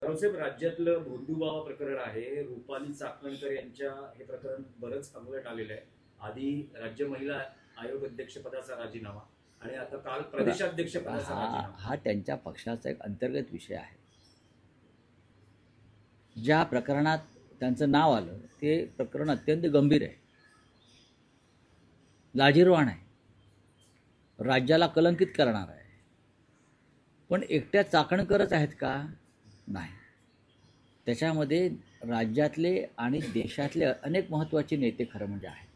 रावसाहेब, राज्यातलं भोंदूबाबा प्रकरण आहे. रुपाली चाकणकर यांच्या हे प्रकरण बरंच अंगलट आलेलं आहे. आधी राज्य महिला आयोग अध्यक्षपदाचा राजीनामा आणि आता काल प्रदेशाध्यक्षपदाचा हा राजीनामा. हा त्यांच्या पक्षाचा एक अंतर्गत विषय आहे. ज्या प्रकरणात त्यांचं नाव आलं ते प्रकरण अत्यंत गंभीर आहे, लाजिरवाण आहे, राज्याला कलंकित करणार आहे. पण एकट्या चाकणकरच आहेत का? नाही. त्याच्यामध्ये राज्यातले आणि देशातले अनेक महत्त्वाचे नेते खरं म्हणजे आहेत.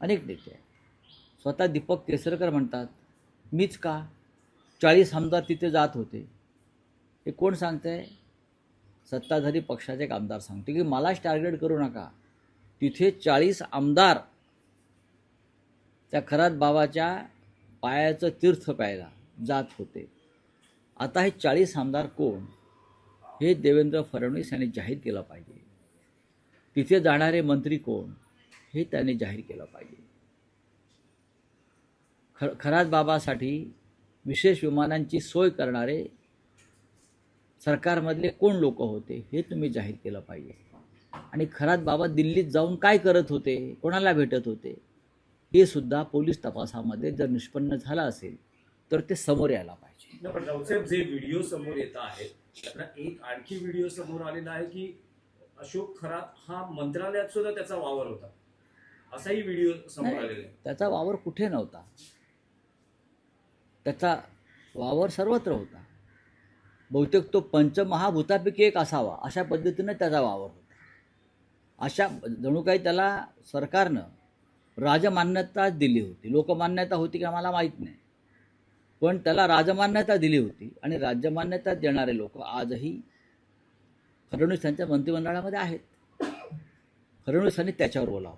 अनेक नेते आहेत. स्वतः दीपक केसरकर म्हणतात, मीच का 40 आमदार तिथे जात होते. हे कोण सांगतंय? सत्ताधारी पक्षाचे एक आमदार सांगते की मलाच टार्गेट करू नका. तिथे 40 आमदार त्या खरात बाबाच्या पायाचं तीर्थ प्यायला जात होते. आता हे 40 आमदार कोण हे देवेंद्र फडणवीस यांनी जाहीर केलं पाहिजे. तिथे जाणारे मंत्री कोण हे त्यांनी जाहीर केलं पाहिजे. खरात बाबासाठी विशेष विमानांची सोय करणारे सरकारमधले कोण लोक होते हे तुम्ही जाहीर केलं पाहिजे. आणि खरात बाबा दिल्लीत जाऊन काय करत होते, कोणाला भेटत होते, हे सुद्धा पोलीस तपासामध्ये जर निष्पन्न झालं असेल तर ते समोर यायला पाहिजे. पण रावसाहेब, जे व्हिडिओ समोर येत आहेत त्यातला एक आणखी व्हिडिओ समोर आलेला आहे की अशोक खरात हा मंत्रालयात सुद्धा त्याचा वावर होता, असाही व्हिडिओ समोर आलेला आहे. त्याचा वावर कुठे नव्हता. त्याचा वावर सर्वत्र होता. बहुतेक तो पंचमहाभूतापैकी एक असावा अशा पद्धतीने त्याचा वावर होता. अशा जणू काही त्याला सरकारनं राजमान्यता दिली होती. लोकमान्यता होती का मला माहीत नाही, पण त्याला राजमान्यता दिली होती. आणि राज्यमान्यता देणारे लोक आजही फडणवीस यांच्या मंत्रिमंडळामध्ये आहेत. फडणवीसांनी त्याच्यावर बोलावं.